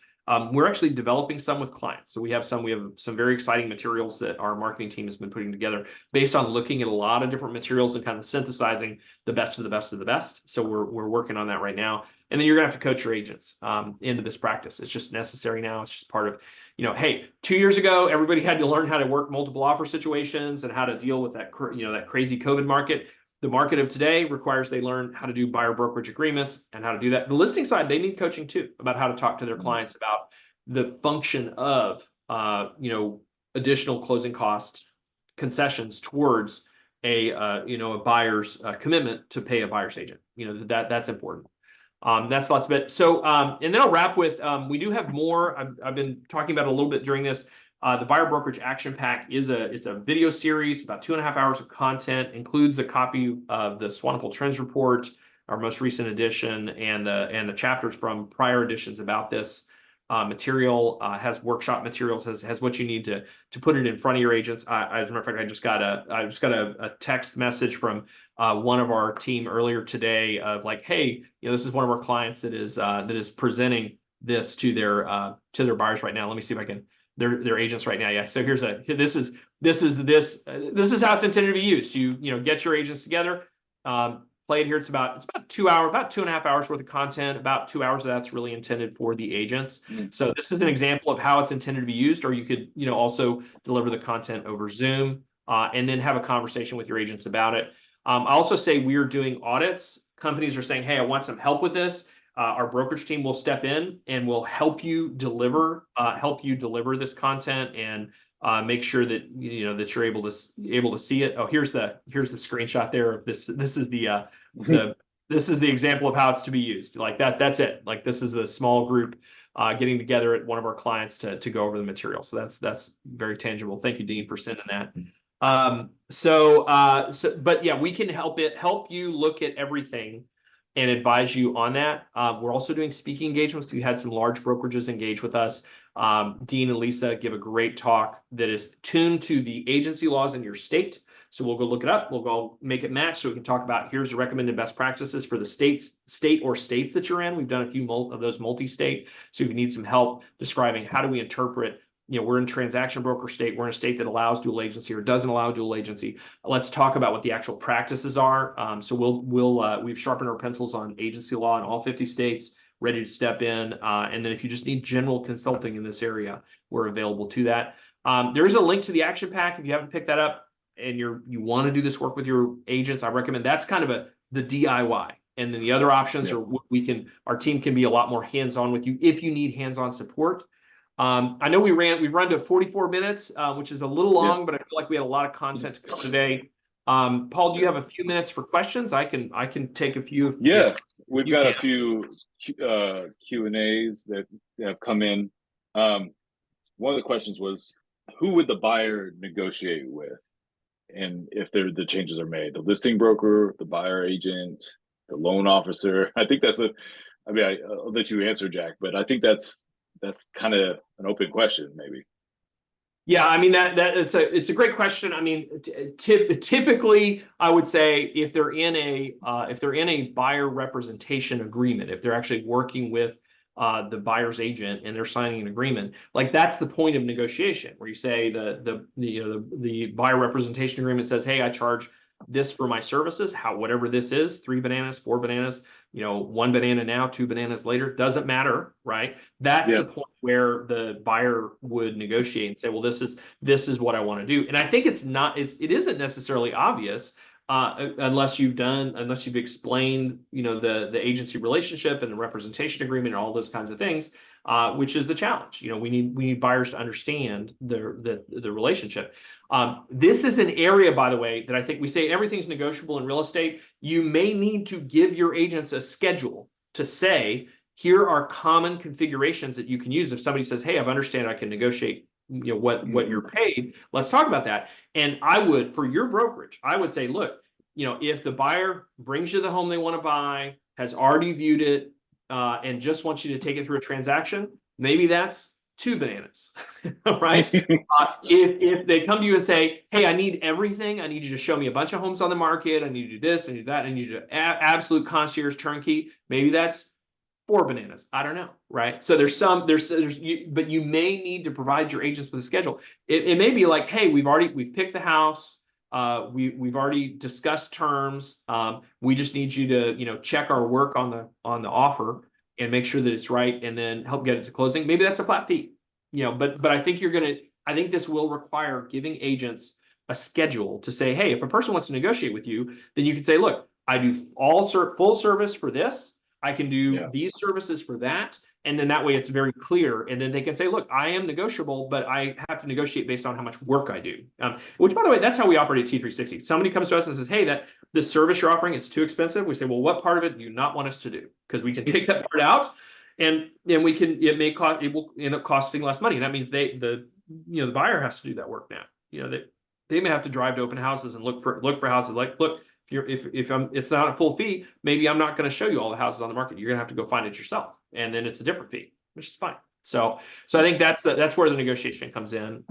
we're actually developing some with clients. So we have some very exciting materials that our marketing team has been putting together based on looking at a lot of different materials and kind of synthesizing the best of the best of the best. So we're working on that right now. And then you're gonna have to coach your agents into this practice. It's just necessary now. It's just part of, hey, 2 years ago, everybody had to learn how to work multiple offer situations and how to deal with that, that crazy COVID market. The market of today requires they learn how to do buyer brokerage agreements and how to do that. The listing side, they need coaching too about how to talk to their clients about the function of, additional closing cost concessions towards a buyer's commitment to pay a buyer's agent. That's important. That's lots of it. So, and then I'll wrap with, we do have more. I've been talking about it a little bit during this. The Buyer Brokerage Action Pack it's a video series, about 2.5 hours of content, includes a copy of the Swanepoel Trends Report, our most recent edition, and the chapters from prior editions about this material. Has workshop materials, has what you need to put it in front of your agents. As a matter of fact, I just got a text message from one of our team earlier today of like, hey, this is one of our clients that is presenting this to their buyers right now. Let me see if I can. Their agents right now. Yeah. So this is how it's intended to be used. You get your agents together, play it here. It's about 2 hours, about 2.5 hours worth of content. About 2 hours of that's really intended for the agents. So this is an example of how it's intended to be used, or you could, also deliver the content over Zoom, and then have a conversation with your agents about it. I also say we're doing audits. Companies are saying, hey, I want some help with this. Our brokerage team will step in and will help you deliver this content and make sure that that you're able to see it. Oh, here's the screenshot there of this. This is the this is the example of how it's to be used. Like that. That's it. Like this is the small group getting together at one of our clients to go over the material. So that's very tangible. Thank you, Dean, for sending that. But yeah, we can help you look at everything and advise you on that. We're also doing speaking engagements. We had some large brokerages engage with us. Dean and Lisa give a great talk that is tuned to the agency laws in your state. So we'll go look it up. We'll go make it match so we can talk about here's the recommended best practices for the state or states that you're in. We've done a few of those multi-state. So if you need some help describing how do we interpret, we're in transaction broker state. We're in a state that allows dual agency or doesn't allow dual agency. Let's talk about what the actual practices are. So we've sharpened our pencils on agency law in all 50 states, ready to step in. And then if you just need general consulting in this area, we're available to that. There is a link to the action pack. If you haven't picked that up and you want to do this work with your agents, I recommend that's kind of the DIY. And then the other options are our team can be a lot more hands-on with you if you need hands-on support. I know we've run to 44 minutes, which is a little long, but I feel like we had a lot of content to cover today. Paul, do you have a few minutes for questions? I can take a few. Yeah, we've got a few Q&As that have come in. One of the questions was, who would the buyer negotiate with? And if the changes are made, the listing broker, the buyer agent, the loan officer. I think I'll let you answer, Jack, but I think that's kind of an open question, maybe. Yeah, I mean it's a great question. I mean, typically, I would say if they're in a buyer representation agreement, if they're actually working with the buyer's agent and they're signing an agreement, like that's the point of negotiation, where you say the buyer representation agreement says, hey, I charge this for my services, whatever this is, 3 bananas, 4 bananas, 1 banana now, 2 bananas later, doesn't matter, right? That's Yeah. the point where the buyer would negotiate and say, well, this is what I want to do. And I think it isn't necessarily obvious unless you've explained, the agency relationship and the representation agreement and all those kinds of things, which is the challenge. We need buyers to understand the relationship. This is an area, by the way, that I think we say everything's negotiable in real estate. You may need to give your agents a schedule to say, here are common configurations that you can use. If somebody says, hey, I understand I can negotiate, what you're paid, let's talk about that. And for your brokerage, I would say, look, if the buyer brings you the home they want to buy, has already viewed it, and just wants you to take it through a transaction, maybe that's 2 bananas, right? If they come to you and say, hey, I need everything, I need you to show me a bunch of homes on the market, I need you to do this, I need that, I need you to absolute concierge turnkey, maybe that's 4 bananas. I don't know, right? So but you may need to provide your agents with a schedule. It may be like, hey, we've picked the house, we've already discussed terms. We just need you to check our work on the offer and make sure that it's right, and then help get it to closing. Maybe that's a flat fee, but I think I think this will require giving agents a schedule to say, hey, if a person wants to negotiate with you, then you can say, look, I do full service for this. I can do these services for that. And then that way it's very clear. And then they can say, look, I am negotiable, but I have to negotiate based on how much work I do. Which, by the way, that's how we operate at T360. Somebody comes to us and says, hey, this service you're offering, it's too expensive. We say, well, what part of it do you not want us to do? Because we can take that part out, and then it will end up costing less money. And that means the buyer has to do that work now. They may have to drive to open houses and look for houses. Like, look, if it's not a full fee, maybe I'm not going to show you all the houses on the market. You're going to have to go find it yourself, and then it's a different fee, which is fine. So I think that's where the negotiation comes in.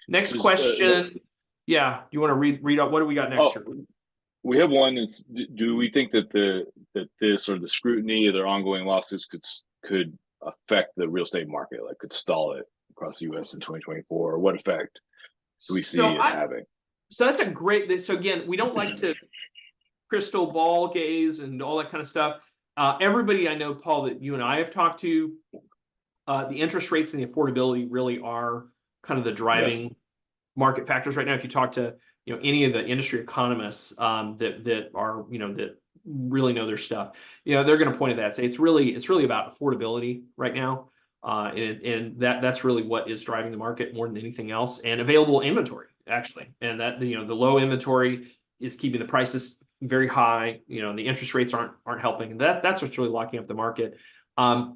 Next question. Yeah, you want to read out? What do we got next here? We have one. Do we think that this or the scrutiny of their ongoing lawsuits could affect the real estate market, like could stall it across the U.S. in 2024? Or what effect do we see it having? So that's so again, we don't like to crystal ball gaze and all that kind of stuff. Everybody I know, Paul, that you and I have talked to, the interest rates and the affordability really are kind of the driving market factors right now. If you talk to any of the industry economists that are that really know their stuff, they're going to point at that and say it's really about affordability right now, and that's really what is driving the market more than anything else, and available inventory actually, and that the low inventory is keeping the prices very high. The interest rates aren't helping, and that's what's really locking up the market. I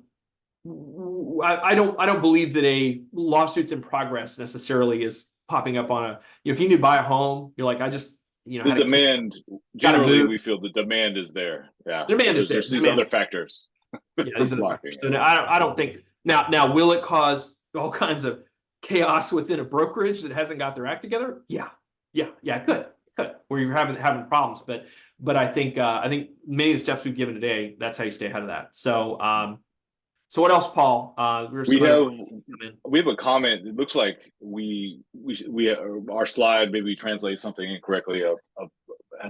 don't believe that a lawsuit's in progress necessarily is popping up on if you need to buy a home, you're like, I just the demand generally we feel the demand is there. Yeah, demand is there. There's these other factors. Yeah, these other factors. So I don't think now will it cause all kinds of chaos within a brokerage that hasn't got their act together? Yeah, it could where you're having problems, but I think many of the steps we've given today, that's how you stay ahead of that. So what else, Paul? We have a comment. It looks like our slide maybe translates something incorrectly of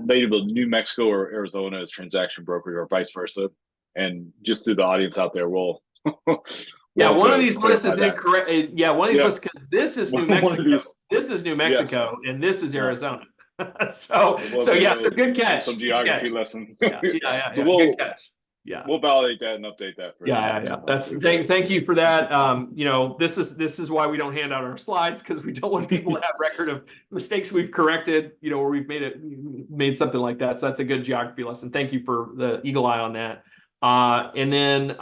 maybe New Mexico or Arizona as transaction brokerage or vice versa. And just to the audience out there, we'll one of these lists is incorrect. Yeah, one of these lists, because this is New Mexico. This is New Mexico, and this is Arizona. So good catch. Some geography lessons. Yeah. So good catch. Yeah, we'll validate that and update that. That's thank you for that. This is why we don't hand out our slides, because we don't want people to have record of mistakes we've corrected, where we've made something like that. So that's a good geography lesson. Thank you for the eagle eye on that. And then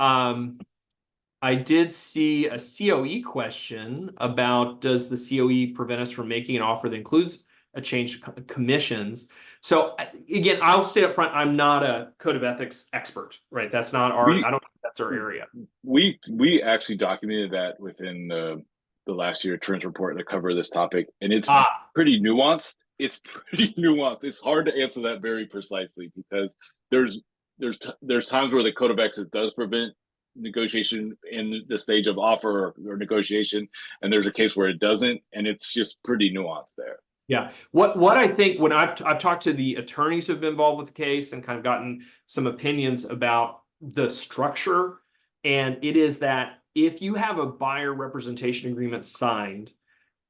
I did see a COE question about, does the COE prevent us from making an offer that includes a change commissions? So again, I'll stay up front. I'm not a code of ethics expert, right? That's not I don't think that's our area. We actually documented that within the last year trends report that covered this topic, and it's pretty nuanced. It's hard to answer that very precisely, because there's times where the code of ethics does prevent negotiation in the stage of offer or negotiation, and there's a case where it doesn't, and it's just pretty nuanced there. Yeah. What I think when I've talked to the attorneys who've been involved with the case and kind of gotten some opinions about the structure, and it is that if you have a buyer representation agreement signed,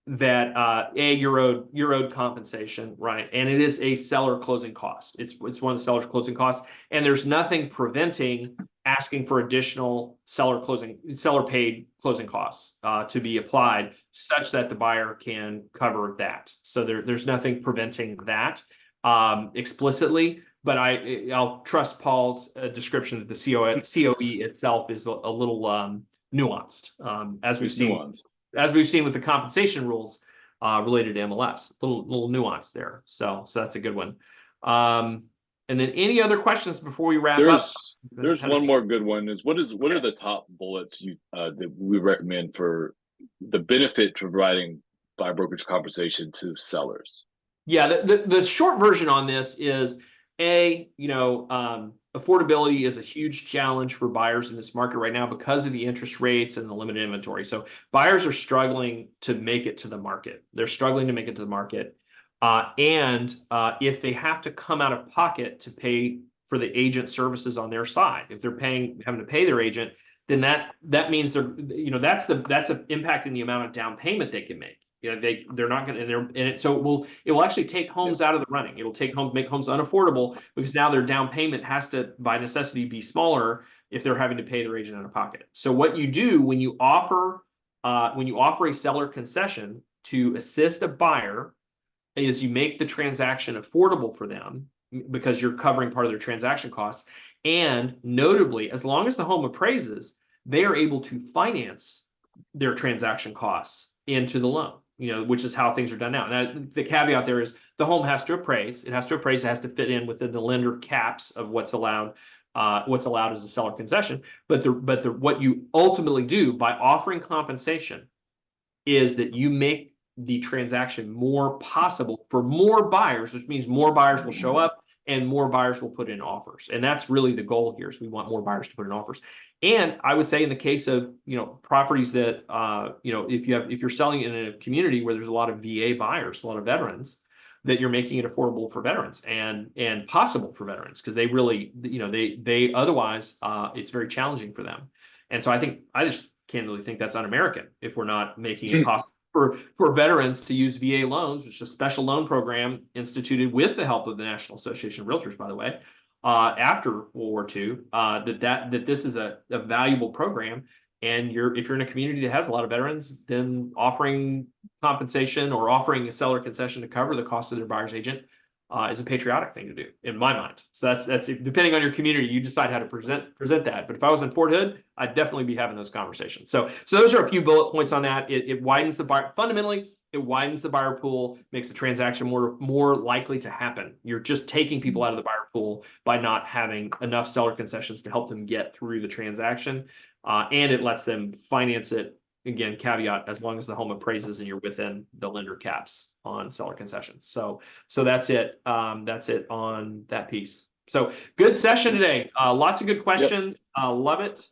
that you're owed compensation, right? And it is a seller closing cost. It's one of the seller's closing costs, and there's nothing preventing asking for additional seller paid closing costs to be applied, such that the buyer can cover that. So there's nothing preventing that explicitly. But I'll trust Paul's description that the COE itself is a little nuanced, as we've It's seen nuanced. with the compensation rules related to MLS. Little nuance there. So that's a good one. And then any other questions before we wrap up? There's one more good one. What are the top bullets that we recommend for the benefit to providing buyer brokerage compensation to sellers? Yeah, the short version on this is affordability is a huge challenge for buyers in this market right now because of the interest rates and the limited inventory. So buyers are struggling to make it to the market. They're struggling to make it to the market. And if they have to come out of pocket to pay for the agent services on their side, if they're having to pay their agent, then that means that's impacting the amount of down payment they can make. They're not going to, so it will actually take homes out of the running. It'll make homes unaffordable because now their down payment has to, by necessity, be smaller if they're having to pay their agent out of pocket. So what you do when you offer a seller concession to assist a buyer is you make the transaction affordable for them because you're covering part of their transaction costs. And notably, as long as the home appraises, they are able to finance their transaction costs into the loan, which is how things are done now. And the caveat there is the home has to appraise. It has to fit in within the lender caps of what's allowed as a seller concession. But what you ultimately do by offering compensation is that you make the transaction more possible for more buyers, which means more buyers will show up and more buyers will put in offers. And that's really the goal here, is we want more buyers to put in offers. And I would say in the case of, properties that, if you're selling in a community where there's a lot of VA buyers, a lot of veterans, that you're making it affordable for veterans and possible for veterans, because they really, they otherwise, it's very challenging for them. And so I just candidly think that's un-American if we're not making it possible for veterans to use VA loans, which is a special loan program instituted with the help of the National Association of Realtors, by the way, after World War II, that this is a valuable program. And if you're in a community that has a lot of veterans, then offering compensation or offering a seller concession to cover the cost of their buyer's agent is a patriotic thing to do, in my mind. So that's depending on your community, you decide how to present that. But if I was in Fort Hood, I'd definitely be having those conversations. So those are a few bullet points on that. It widens the buyer. Fundamentally, it widens the buyer pool, makes the transaction more likely to happen. You're just taking people out of the buyer pool by not having enough seller concessions to help them get through the transaction, and it lets them finance it. Again, caveat, as long as the home appraises and you're within the lender caps on seller concessions. So that's it. That's it on that piece. So good session today. Lots of good questions. Love it.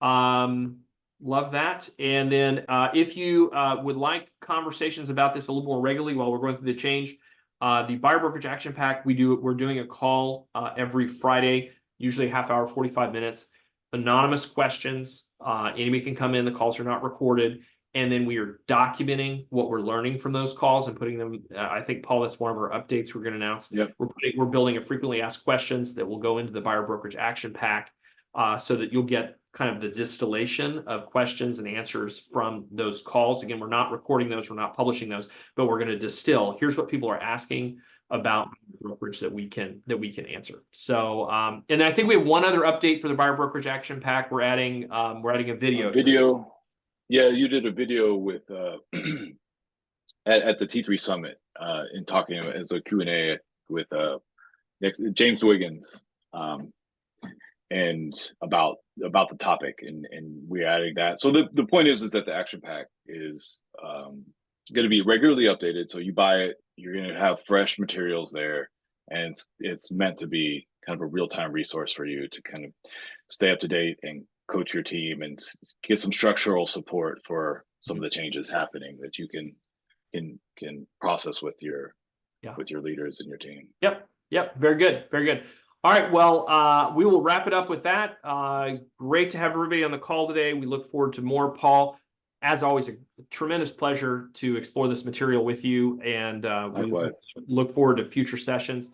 Love that. And then if you would like conversations about this a little more regularly while we're going through the change, the Buyer Brokerage Action Pack, we're doing a call every Friday, usually a half hour, 45 minutes, anonymous questions. Anybody can come in. The calls are not recorded. And then we are documenting what we're learning from those calls and putting them. I think, Paul, that's one of our updates we're going to announce. Yep. We're building a frequently asked questions that will go into the Buyer Brokerage Action Pack, so that you'll get kind of the distillation of questions and answers from those calls. Again, we're not recording those, we're not publishing those, but we're going to distill. Here's what people are asking about brokerage that we can answer. So, and I think we have one other update for the Buyer Brokerage Action Pack. We're adding a video. Yeah, you did a video with at the T3 Summit in talking as a Q&A with James Wiggins, and about the topic, and we're adding that. So the point is that the action pack is going to be regularly updated. So you buy it, you're going to have fresh materials there, and it's meant to be kind of a real-time resource for you to kind of stay up to date and coach your team and get some structural support for some of the changes happening that you can can process with your Yeah. leaders and your team. Yep. Very good. Very good. All right. Well, we will wrap it up with that. Great to have everybody on the call today. We look forward to more. Paul, as always, a tremendous pleasure to explore this material with you, and we Likewise. look forward to future sessions.